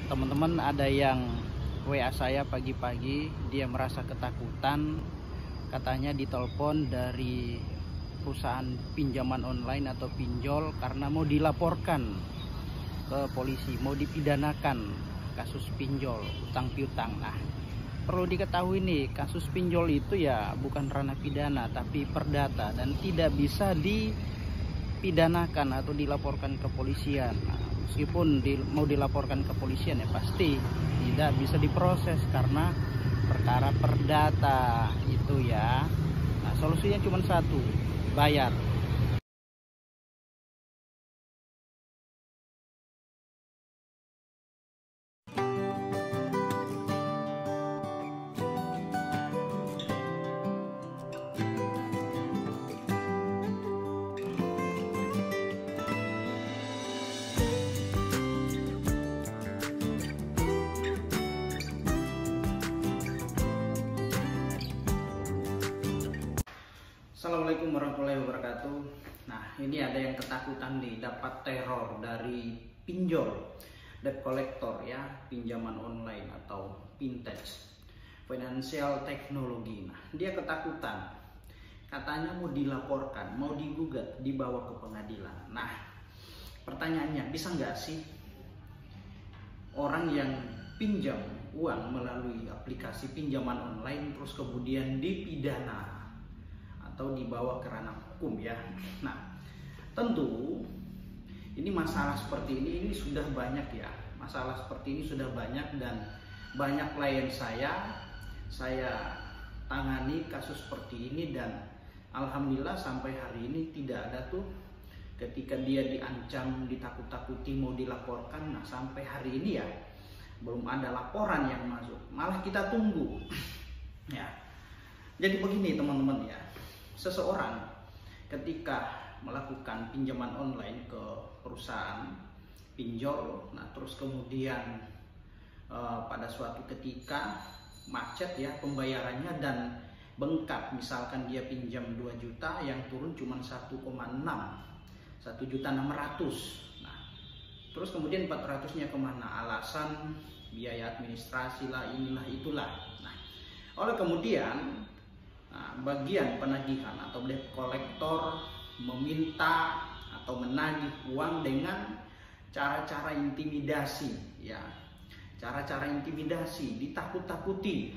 teman-teman, ada yang WA saya pagi-pagi, dia merasa ketakutan, katanya ditelepon dari perusahaan pinjaman online atau pinjol karena mau dilaporkan ke polisi, mau dipidanakan kasus pinjol utang piutang. Nah, perlu diketahui nih, kasus pinjol itu ya bukan ranah pidana tapi perdata dan tidak bisa dipidanakan atau dilaporkan ke polisian. Nah, meskipun mau dilaporkan ke polisian ya pasti tidak bisa diproses karena perkara perdata itu ya. Nah, solusinya cuma satu, bayar. Assalamualaikum warahmatullahi wabarakatuh. Nah, ini ada yang ketakutan nih, dapat teror dari pinjol, debt collector ya, pinjaman online atau fintech, financial technology. Nah, dia ketakutan, katanya mau dilaporkan, mau digugat, dibawa ke pengadilan. Nah, pertanyaannya, bisa nggak sih orang yang pinjam uang melalui aplikasi pinjaman online terus kemudian dipidana atau dibawa ke ranah hukum ya. Nah, tentu ini masalah seperti ini sudah banyak ya. Masalah seperti ini sudah banyak dan banyak klien saya tangani kasus seperti ini dan alhamdulillah sampai hari ini tidak ada tuh ketika dia diancam, ditakut-takuti mau dilaporkan. Nah, sampai hari ini ya belum ada laporan yang masuk. Malah kita tunggu. Ya. Jadi begini teman-teman ya. Seseorang ketika melakukan pinjaman online ke perusahaan pinjol, nah terus kemudian pada suatu ketika macet ya pembayarannya dan bengkak, misalkan dia pinjam 2 juta yang turun cuma 1,6, 1.600.000. Nah, terus kemudian 400-nya kemana? Alasan biaya administrasi lah, inilah itulah. Nah, oleh kemudian bagian penagihan atau debt collector meminta atau menagih uang dengan cara-cara intimidasi ya, cara-cara intimidasi, ditakut-takuti,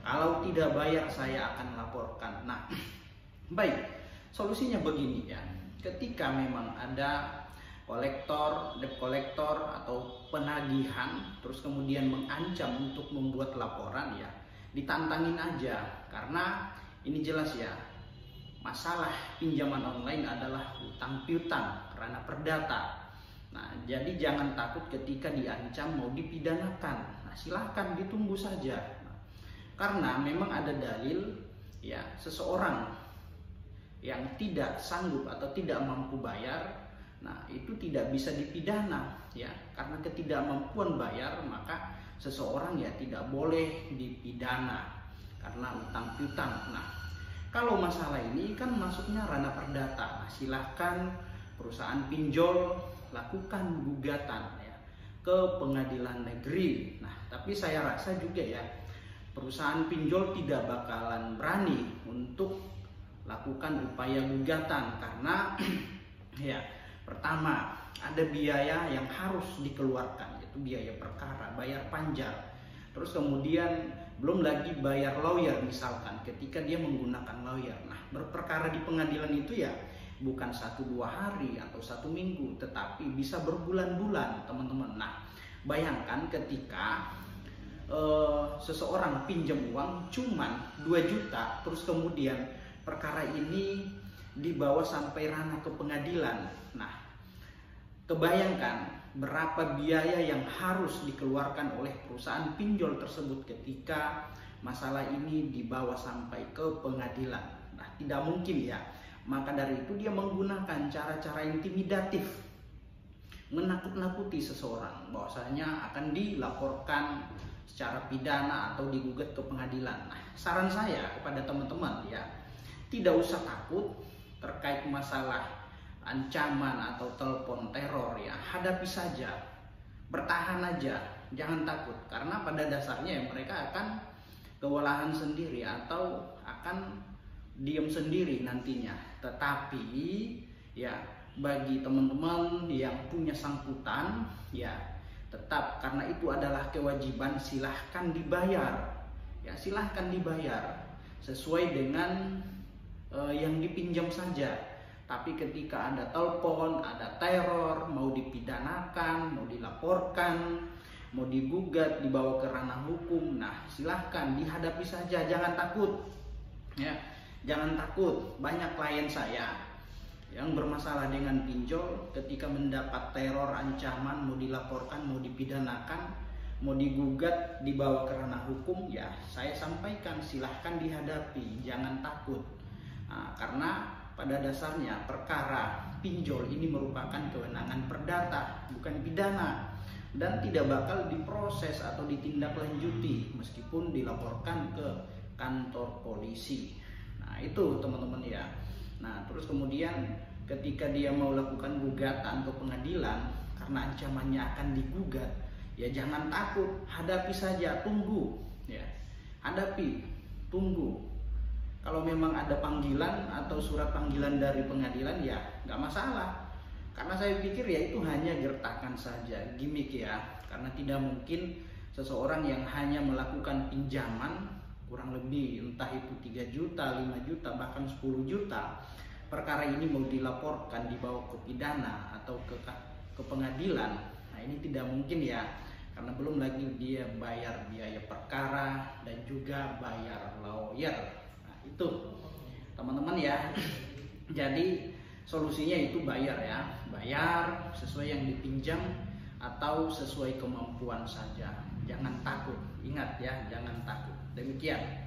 kalau tidak bayar saya akan laporkan. Nah, baik, solusinya begini ya, ketika memang ada kolektor, debt collector atau penagihan terus kemudian mengancam untuk membuat laporan ya, ditantangin aja, karena ini jelas ya, masalah pinjaman online adalah utang piutang, ranah perdata. Nah, jadi jangan takut ketika diancam mau dipidanakan. Nah, silahkan ditunggu saja. Nah, karena memang ada dalil ya, seseorang yang tidak sanggup atau tidak mampu bayar, nah itu tidak bisa dipidana ya, karena ketidakmampuan bayar maka seseorang ya tidak boleh dipidana karena utang piutang. Nah, kalau masalah ini kan masuknya ranah perdata. Nah, silahkan perusahaan pinjol lakukan gugatan ya ke pengadilan negeri. Nah, tapi saya rasa juga ya perusahaan pinjol tidak bakalan berani untuk lakukan upaya gugatan karena ya pertama ada biaya yang harus dikeluarkan, yaitu biaya perkara, bayar panjang. Terus kemudian belum lagi bayar lawyer misalkan ketika dia menggunakan lawyer. Nah, berperkara di pengadilan itu ya bukan 1-2 hari atau 1 minggu, tetapi bisa berbulan-bulan teman-teman. Nah, bayangkan ketika seseorang pinjam uang cuman 2 juta terus kemudian perkara ini dibawa sampai ranah ke pengadilan. Nah, kebayangkan berapa biaya yang harus dikeluarkan oleh perusahaan pinjol tersebut ketika masalah ini dibawa sampai ke pengadilan. Nah, tidak mungkin ya. Maka dari itu dia menggunakan cara-cara intimidatif, menakut-nakuti seseorang bahwasanya akan dilaporkan secara pidana atau digugat ke pengadilan. Nah, saran saya kepada teman-teman ya, tidak usah takut terkait masalah ancaman atau telepon teror ya, hadapi saja. bertahan aja, jangan takut, karena pada dasarnya mereka akan kewalahan sendiri atau akan diam sendiri nantinya. Tetapi ya bagi teman-teman yang punya sangkutan ya tetap, karena itu adalah kewajiban, silahkan dibayar ya, silahkan dibayar sesuai dengan yang dipinjam saja. Tapi ketika ada telepon, ada teror, mau dipidanakan, mau dilaporkan, mau digugat, dibawa ke ranah hukum, nah silahkan dihadapi saja, jangan takut ya, jangan takut. Banyak klien saya yang bermasalah dengan pinjol, ketika mendapat teror, ancaman, mau dilaporkan, mau dipidanakan, mau digugat, dibawa ke ranah hukum, ya saya sampaikan silahkan dihadapi, jangan takut. Nah, karena pada dasarnya perkara pinjol ini merupakan kewenangan perdata, bukan pidana, dan tidak bakal diproses atau ditindaklanjuti meskipun dilaporkan ke kantor polisi. Nah itu teman-teman ya. Nah terus kemudian ketika dia mau lakukan gugatan ke pengadilan karena ancamannya akan digugat, ya jangan takut, hadapi saja, tunggu ya, hadapi, tunggu. Kalau memang ada panggilan atau surat panggilan dari pengadilan ya nggak masalah, karena saya pikir ya itu hanya gertakan saja, gimmick ya, karena tidak mungkin seseorang yang hanya melakukan pinjaman kurang lebih entah itu 3 juta, 5 juta, bahkan 10 juta, perkara ini mau dilaporkan, dibawa ke pidana atau ke pengadilan, nah ini tidak mungkin ya, karena belum lagi dia bayar biaya perkara dan juga bayar lawyer. Nah itu teman-teman ya. Jadi solusinya itu bayar ya, bayar sesuai yang dipinjam atau sesuai kemampuan saja, jangan takut, ingat ya, jangan takut. Demikian.